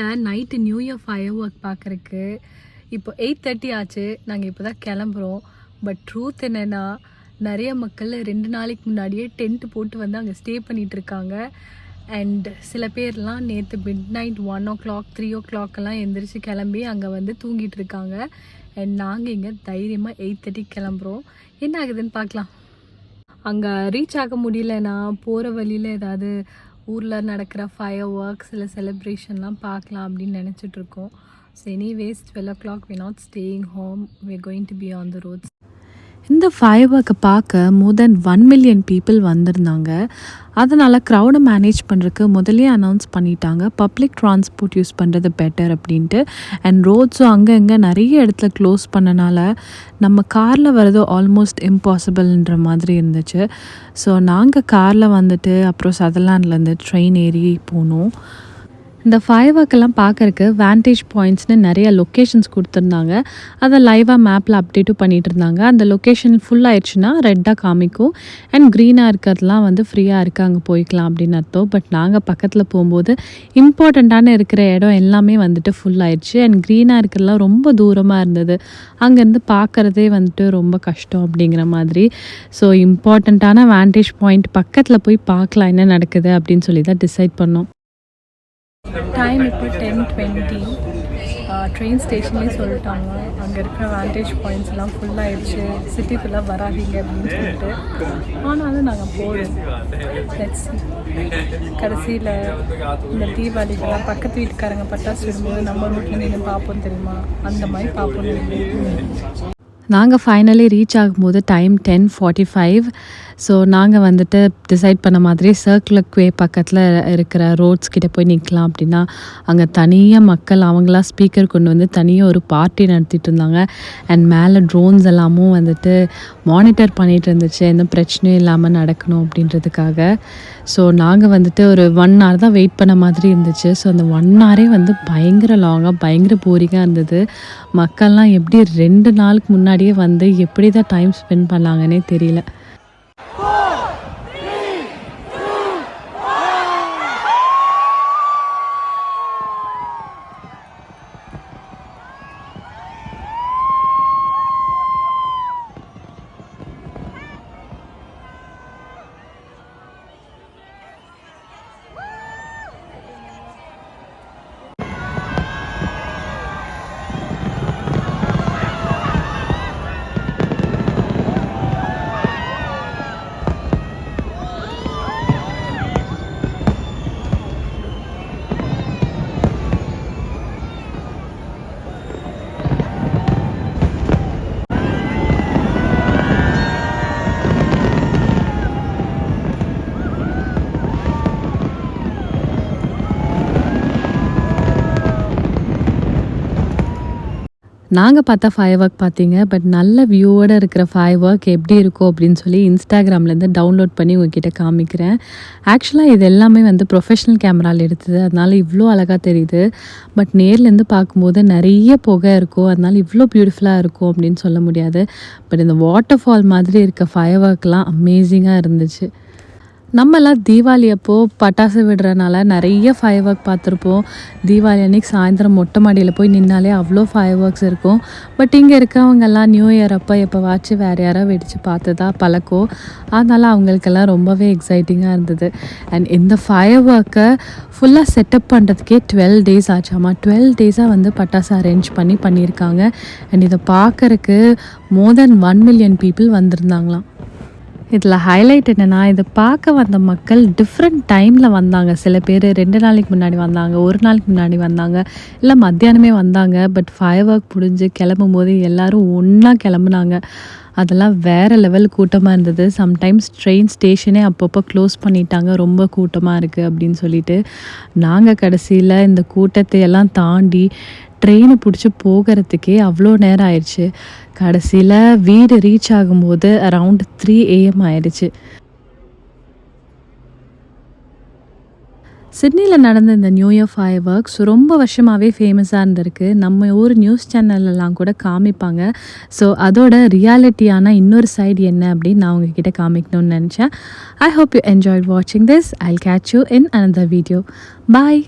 சிட்னியில் night new year fire work பார்க்குறக்கு இப்போ 8:30 ஆச்சு. நாங்கள் இப்போ தான் கிளம்புறோம். பட் ட்ரூத் என்னென்னா, நிறைய மக்கள் 2 நாளைக்கு முன்னாடியே டென்ட் போட்டு வந்து அங்கே ஸ்டே பண்ணிகிட்ருக்காங்க. அண்ட் சில பேர்லாம் நேற்று மிட் நைட் 1 o'clock 3 o'clock எந்திரிச்சு கிளம்பி அங்கே வந்து தூங்கிட்டு இருக்காங்க. அண்ட் நாங்கள் இங்கே தைரியமாக 8:30 கிளம்புறோம். என்ன ஆகுதுன்னு பார்க்கலாம். அங்கே ரீச் ஆக முடியலன்னா போகிற வழியில் ஏதாவது ஊரில் நடக்கிற ஃபயர் ஒர்க்ஸ் இல்லை செலிப்ரேஷன்லாம் பார்க்கலாம் அப்படின்னு நினச்சிட்ருக்கோம். So anyways 12 o'clock we're not staying home, we're going to be on the roads. இந்த ஃபயர் ஒர்க்கை பார்க்க more than 1 million people வந்திருந்தாங்க. அதனால் க்ரௌடை மேனேஜ் பண்ணுறதுக்கு முதலே அனௌன்ஸ் பண்ணிட்டாங்க, பப்ளிக் ட்ரான்ஸ்போர்ட் யூஸ் பண்ணுறது பெட்டர் அப்படின்ட்டு. அண்ட் ரோட்ஸும் அங்கே இங்கே நிறைய இடத்துல க்ளோஸ் பண்ணனால நம்ம காரில் வர்றது ஆல்மோஸ்ட் இம்பாசிபிள்ன்ற மாதிரி இருந்துச்சு. ஸோ நாங்கள் காரில் வந்துட்டு அப்புறம் சதர்லாண்ட்லேருந்து ட்ரெயின் ஏறி போனோம். இந்த ஃபயர் ஒர்க்கெல்லாம் பார்க்குறக்கு வேண்டேஜ் பாயிண்ட்ஸ்னு நிறைய லொக்கேஷன்ஸ் கொடுத்துருந்தாங்க. அதை லைவாக மேப்பில் அப்டேட்டும் பண்ணிகிட்டு இருந்தாங்க. அந்த லொக்கேஷன் ஃபுல் ஆயிடுச்சுன்னா ரெட்டாக காமிக்கும், அண்ட் க்ரீனாக இருக்கிறதுலாம் வந்து ஃப்ரீயாக இருக்குது, அங்கே போய்க்கலாம் அப்படின்னு அர்த்தம். பட் நாங்கள் பக்கத்தில் போகும்போது இம்பார்ட்டண்ட்டான இருக்கிற இடம் எல்லாமே வந்துட்டு ஃபுல் ஆயிடுச்சு. அண்ட் க்ரீனாக இருக்கிறதுலாம் ரொம்ப தூரமாக இருந்தது, அங்கேருந்து பார்க்குறதே வந்துட்டு ரொம்ப கஷ்டம் அப்படிங்கிற மாதிரி. ஸோ இம்பார்ட்டண்ட்டான வேண்டேஜ் பாயிண்ட் பக்கத்தில் போய் பார்க்கலாம் என்ன நடக்குது அப்படின்னு சொல்லி தான் டிசைட் பண்ணோம். டைம் இப்போ 10:20. ட்ரெயின் ஸ்டேஷன்லேயும் சொல்லிட்டாங்க அங்கே இருக்கிற வேண்டேஜ் பாயிண்ட்ஸ் எல்லாம் ஃபுல்லாகிடுச்சு, சிட்டிக்குள்ளே வராதிங்க அப்படின்னு சொல்லிட்டு. ஆனாலும் நாங்கள் போகிறோம். லெட்ஸ் கடைசியில் இந்த தீபாவளிக்கெல்லாம் பக்கத்து வீட்டுக்காரங்க பட்டாசு விடும்போது நம்ம ரோட்டில் நின்று பார்ப்போம் தெரியுமா, அந்த மாதிரி பார்ப்போம். நாங்கள் ஃபைனலி ரீச் ஆகும்போது டைம் 10:45. ஸோ நாங்கள் வந்துட்டு டிசைட் பண்ண மாதிரி சர்க்குலர் குவே பக்கத்தில் இருக்கிற ரோட்ஸ் கிட்டே போய் நிற்கலாம் அப்படின்னா, அங்கே தனியாக மக்கள் அவங்களா ஸ்பீக்கர் கொண்டு வந்து தனியாக ஒரு பார்ட்டி நடத்திட்டு இருந்தாங்க. அண்ட் மேலே ட்ரோன்ஸ் எல்லாமும் வந்துட்டு மானிட்டர் பண்ணிகிட்டு இருந்துச்சு, எந்த பிரச்சனையும் இல்லாமல் நடக்கணும் அப்படின்றதுக்காக. ஸோ நாங்கள் வந்துட்டு ஒரு 1 hour தான் வெயிட் பண்ண மாதிரி இருந்துச்சு. ஸோ அந்த 1 hour வந்து பயங்கர லாங்காக பயங்கர போரிங்காக இருந்தது. மக்கள்லாம் எப்படி 2 நாளுக்கு முன்னாடியே வந்து எப்படி தான் டைம் ஸ்பெண்ட் பண்ணாங்கன்னே தெரியல. நாங்கள் பார்த்தா ஃபயர் ஒர்க் பார்த்தீங்க, பட் நல்ல வியூவோடு இருக்கிற ஃபயர் ஒர்க் எப்படி இருக்கும் அப்படின்னு சொல்லி இன்ஸ்டாகிராம்லேருந்து டவுன்லோட் பண்ணி உங்ககிட்ட காமிக்கிறேன். ஆக்சுவலாக இது எல்லாமே வந்து ப்ரொஃபஷ்னல் கேமராவில் எடுத்தது, அதனால் இவ்வளோ அழகாக தெரியுது. பட் நேர்லேருந்து பார்க்கும்போது நிறைய புகை இருக்கும், அதனால் இவ்வளோ பியூட்டிஃபுல்லாக இருக்கும் அப்படின்னு சொல்ல முடியாது. பட் இந்த வாட்டர் ஃபால் மாதிரி இருக்க ஃபயர் ஒர்க்லாம் அமேசிங்காக இருந்துச்சு. நம்மலாம் தீபாவளி அப்போது பட்டாசு விடுறனால நிறைய ஃபயர் ஒர்க் பார்த்துருப்போம். தீபாவளி அன்றைக்கி சாயந்தரம் மொட்டை மாடியில் போய் நின்னாலே அவ்வளோ ஃபயர் ஒர்க்ஸ் இருக்கும். பட் இங்கே இருக்கவங்கெல்லாம் நியூ இயர் அப்போ எப்போவாச்சும் வேறு யாராவது வெடித்து பார்த்து தான் பழக்கம். அதனால் அவங்களுக்கெல்லாம் ரொம்பவே எக்ஸைட்டிங்காக இருந்தது. அண்ட் இந்த ஃபயர் ஒர்க்கை ஃபுல்லாக செட்டப் பண்ணுறதுக்கே 12 days ஆச்சாமா. 12 days வந்து பட்டாசு அரேஞ்ச் பண்ணியிருக்காங்க. அண்ட் இதை பார்க்குறக்கு more than 1 million people வந்திருந்தாங்களாம். இதில் ஹைலைட் என்னென்னா, இதை பார்க்க வந்த மக்கள் டிஃப்ரெண்ட் டைமில் வந்தாங்க. சில பேர் 2 நாளைக்கு முன்னாடி வந்தாங்க, 1 நாளைக்கு முன்னாடி வந்தாங்க, இல்லை மத்தியானமே வந்தாங்க. பட் ஃபயர் ஒர்க் முடிஞ்சு கிளம்பும் போது எல்லோரும் ஒன்றா கிளம்புனாங்க. அதெல்லாம் வேறு லெவல் கூட்டமாக இருந்தது. சம்டைம்ஸ் ட்ரெயின் ஸ்டேஷனே அப்பப்போ க்ளோஸ் பண்ணிட்டாங்க, ரொம்ப கூட்டமாக இருக்குது அப்படின்னு சொல்லிட்டு. நாங்கள் கடைசியில் இந்த கூட்டத்தை எல்லாம் தாண்டி ட்ரெயினை பிடிச்சி போகிறதுக்கே அவ்வளோ நேரம் ஆயிடுச்சு. கடைசியில் வீடு ரீச் ஆகும்போது அரவுண்ட் 3 AM ஆயிடுச்சு. சிட்னியில் நடந்த இந்த நியூ இயர் ஃபயர் ஒர்க்ஸ் ரொம்ப வருஷமாகவே ஃபேமஸாக இருந்திருக்கு. நம்ம ஊர் நியூஸ் சேனல்லாம் கூட காமிப்பாங்க. ஸோ அதோட ரியாலிட்டியான இன்னொரு சைடு என்ன அப்படின்னு நான் உங்ககிட்ட காமிக்கணும்னு நினச்சேன். ஐ ஹோப் யூ என்ஜாய்ட் வாட்சிங் this. Jal catch you in another video. Bye.